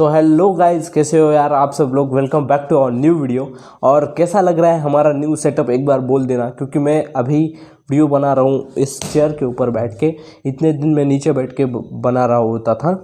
तो hello guys, कैसे हो यार आप सब लोग। Welcome back to our new video. और कैसा लग रहा है हमारा न्यू सेटअप, एक बार बोल देना, क्योंकि मैं अभी वीडियो बना रहा हूँ इस चेयर के ऊपर बैठ के। इतने दिन मैं नीचे बैठ के बना रहा होता था,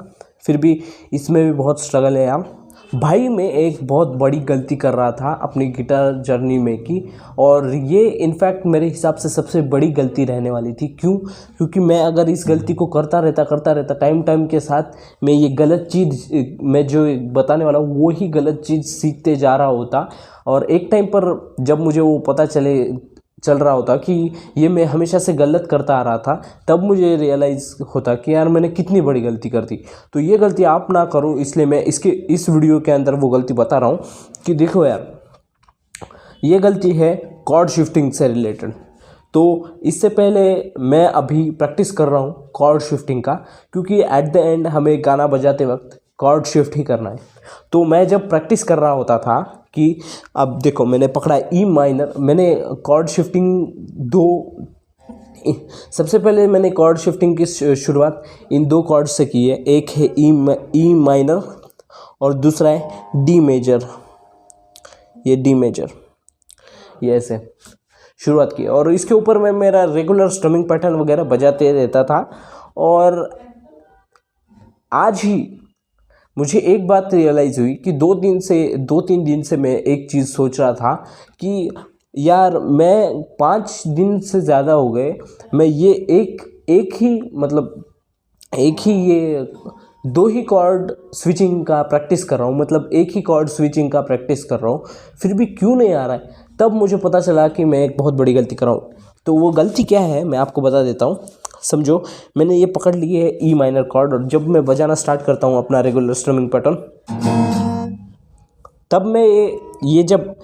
फिर भी इसमें भी बहुत स्ट्रगल है यार भाई। मैं एक बहुत बड़ी गलती कर रहा था अपनी गिटार जर्नी में की, और ये इनफैक्ट मेरे हिसाब से सबसे बड़ी गलती रहने वाली थी। क्योंकि मैं अगर इस गलती को करता रहता टाइम के साथ मैं ये गलत चीज़, मैं जो बताने वाला हूँ वो ही गलत चीज़ सीखते जा रहा होता। और एक टाइम पर जब मुझे वो पता चल रहा होता कि ये मैं हमेशा से गलत करता आ रहा था, तब मुझे रियलाइज़ होता कि यार मैंने कितनी बड़ी गलती कर दी। तो ये गलती आप ना करो, इसलिए मैं इस वीडियो के अंदर वो गलती बता रहा हूँ कि देखो यार, ये गलती है कॉर्ड शिफ्टिंग से रिलेटेड। तो इससे पहले मैं अभी प्रैक्टिस कर रहा हूँ कॉर्ड शिफ्टिंग का, क्योंकि एट द एंड हमें गाना बजाते वक्त कॉर्ड शिफ्ट ही करना है। तो मैं जब प्रैक्टिस कर रहा होता था कि अब देखो, मैंने पकड़ा ई माइनर, मैंने कॉर्ड शिफ्टिंग सबसे पहले मैंने कॉर्ड शिफ्टिंग की शुरुआत इन दो कॉर्ड से की है। एक है ई माइनर और दूसरा है डी मेजर। ये डी मेजर, ये ऐसे शुरुआत की, और इसके ऊपर मैं मेरा रेगुलर स्ट्रमिंग पैटर्न वगैरह बजाते रहता था। और आज ही मुझे एक बात रियलाइज़ हुई कि दो तीन दिन से मैं एक चीज़ सोच रहा था कि यार मैं 5 दिन से ज़्यादा हो गए, मैं ये एक ही ये 2 ही कॉर्ड स्विचिंग का प्रैक्टिस कर रहा हूँ, मतलब एक ही कॉर्ड स्विचिंग का प्रैक्टिस कर रहा हूँ, फिर भी क्यों नहीं आ रहा है। तब मुझे पता चला कि मैं एक बहुत बड़ी गलती कर रहा हूँ। तो वो गलती क्या है मैं आपको बता देता हूँ। समझो, मैंने ये पकड़ ली है ई माइनर कॉर्ड, और जब मैं बजाना स्टार्ट करता हूँ अपना रेगुलर स्ट्रमिंग पैटर्न, तब मैं जब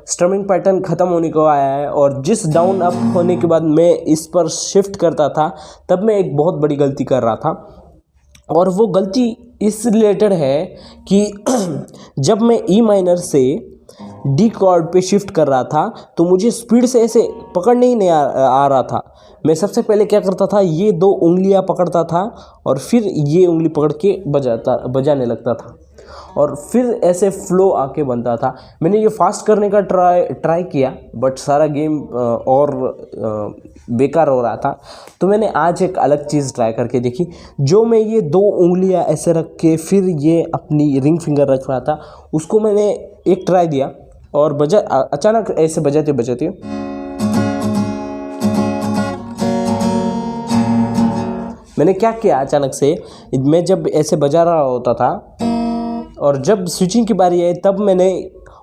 स्ट्रमिंग पैटर्न ख़त्म होने को आया है और जिस डाउन अप होने के बाद मैं इस पर शिफ्ट करता था, तब मैं एक बहुत बड़ी गलती कर रहा था। और वो गलती इस रिलेटेड है कि जब मैं ई माइनर से डी कॉर्ड पे शिफ्ट कर रहा था, तो मुझे स्पीड से ऐसे पकड़ने ही नहीं आ रहा था। मैं सबसे पहले क्या करता था, ये 2 उंगलियां पकड़ता था और फिर ये उंगली पकड़ के बजाने लगता था, और फिर ऐसे फ्लो आके बनता था। मैंने ये फास्ट करने का ट्राई किया, बट सारा गेम और बेकार हो रहा था। तो मैंने आज एक अलग चीज़ ट्राई करके देखी। जो मैं ये 2 उंगलियां ऐसे रख के फिर ये अपनी रिंग फिंगर रख रहा था, उसको मैंने एक ट्राई दिया और अचानक ऐसे बजाते मैंने क्या किया, अचानक से मैं जब ऐसे बजा रहा होता था और जब स्विचिंग की बारी आई, तब मैंने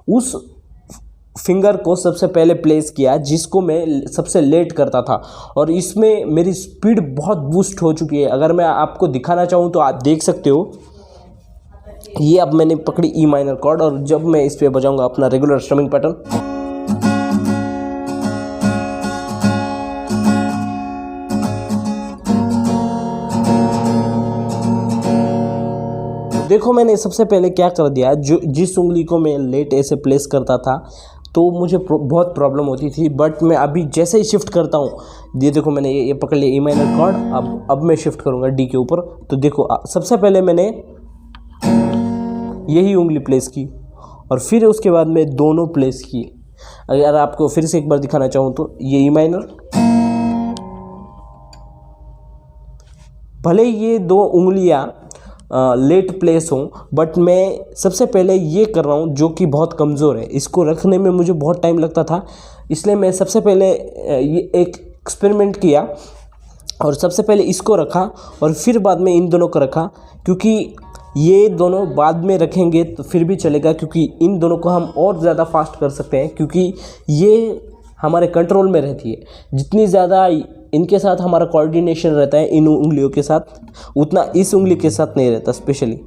उस फिंगर को सबसे पहले प्लेस किया जिसको मैं सबसे लेट करता था, और इसमें मेरी स्पीड बहुत बूस्ट हो चुकी है। अगर मैं आपको दिखाना चाहूँ तो आप देख सकते हो। ये अब मैंने पकड़ी ई माइनर कॉर्ड, और जब मैं इस पे बजाऊंगा अपना रेगुलर स्ट्रमिंग पैटर्न, देखो मैंने सबसे पहले क्या कर दिया, जिस उंगली को मैं लेट ऐसे प्लेस करता था तो मुझे बहुत प्रॉब्लम होती थी। बट मैं अभी जैसे ही शिफ्ट करता हूँ, ये देखो मैंने ये पकड़ लिया ई माइनर कॉर्ड, अब मैं शिफ्ट करूँगा डी के ऊपर। तो देखो सबसे पहले मैंने यही उंगली प्लेस की और फिर उसके बाद मैं दोनों प्लेस किए। अगर आपको फिर से एक बार दिखाना चाहूँ तो ये ई माइनर, भले ये 2 उंगलियां लेट प्लेस हों, बट मैं सबसे पहले ये कर रहा हूँ जो कि बहुत कमज़ोर है। इसको रखने में मुझे बहुत टाइम लगता था, इसलिए मैं सबसे पहले ये एक एक्सपेरिमेंट किया और सबसे पहले इसको रखा और फिर बाद में इन दोनों को रखा। क्योंकि ये दोनों बाद में रखेंगे तो फिर भी चलेगा, क्योंकि इन दोनों को हम और ज़्यादा फास्ट कर सकते हैं, क्योंकि ये हमारे कंट्रोल में रहती है। जितनी ज़्यादा इनके साथ हमारा कोऑर्डिनेशन रहता है इन उंगलियों के साथ, उतना इस उंगली के साथ नहीं रहता स्पेशली।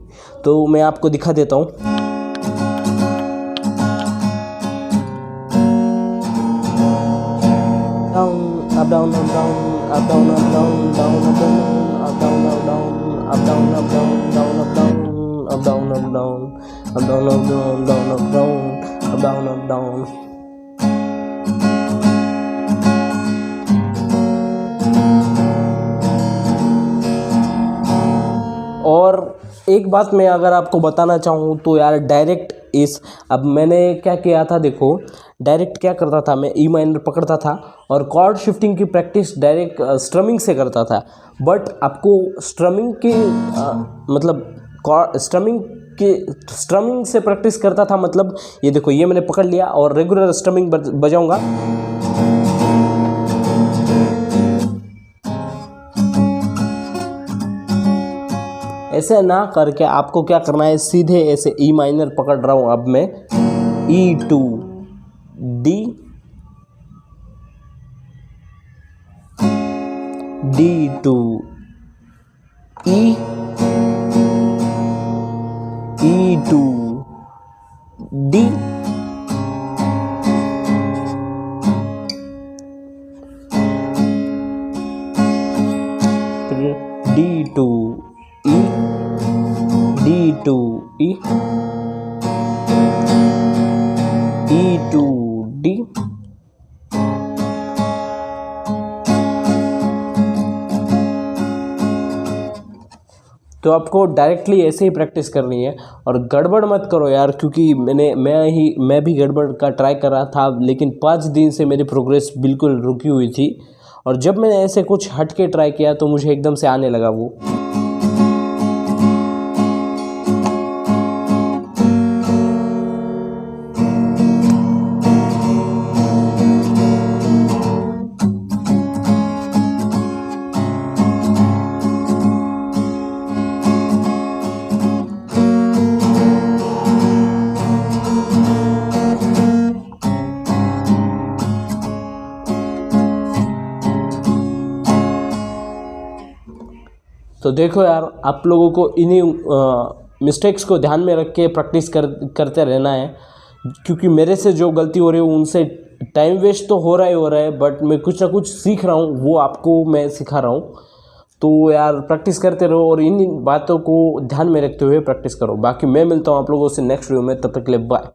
तो मैं आपको दिखा देता हूँ। Down up down up down up down up down down up down up down up down up down up down up down up down up down down up down up down up down. और एक बात मैं अगर आपको बताना चाहूँ तो यार डायरेक्ट अब मैंने क्या किया था, देखो डायरेक्ट क्या करता था मैं, ई माइनर पकड़ता था और कॉर्ड शिफ्टिंग की प्रैक्टिस डायरेक्ट स्ट्रमिंग से करता था। बट आपको स्ट्रमिंग की मतलब स्ट्रमिंग से प्रैक्टिस करता था, मतलब ये देखो ये मैंने पकड़ लिया और रेगुलर स्ट्रमिंग बजाऊंगा। ऐसे ना करके आपको क्या करना है, सीधे ऐसे ई माइनर पकड़ रहा हूं अब मैं, e to d, d to e, e to d, d to e, d to e, e to d. तो आपको डायरेक्टली ऐसे ही प्रैक्टिस करनी है और गड़बड़ मत करो यार, क्योंकि मैं भी गड़बड़ का ट्राई कर रहा था, लेकिन 5 दिन से मेरी प्रोग्रेस बिल्कुल रुकी हुई थी और जब मैंने ऐसे कुछ हट के ट्राई किया तो मुझे एकदम से आने लगा वो। तो देखो यार, आप लोगों को इन्हीं मिस्टेक्स को ध्यान में रख के प्रैक्टिस करते रहना है, क्योंकि मेरे से जो गलती हो रही है उनसे टाइम वेस्ट तो हो रहा है, बट मैं कुछ ना कुछ सीख रहा हूँ, वो आपको मैं सिखा रहा हूँ। तो यार प्रैक्टिस करते रहो और इन बातों को ध्यान में रखते हुए प्रैक्टिस करो। बाकी मैं मिलता हूँ आप लोगों से नेक्स्ट वीडियो में, तब तक के लिए बाय।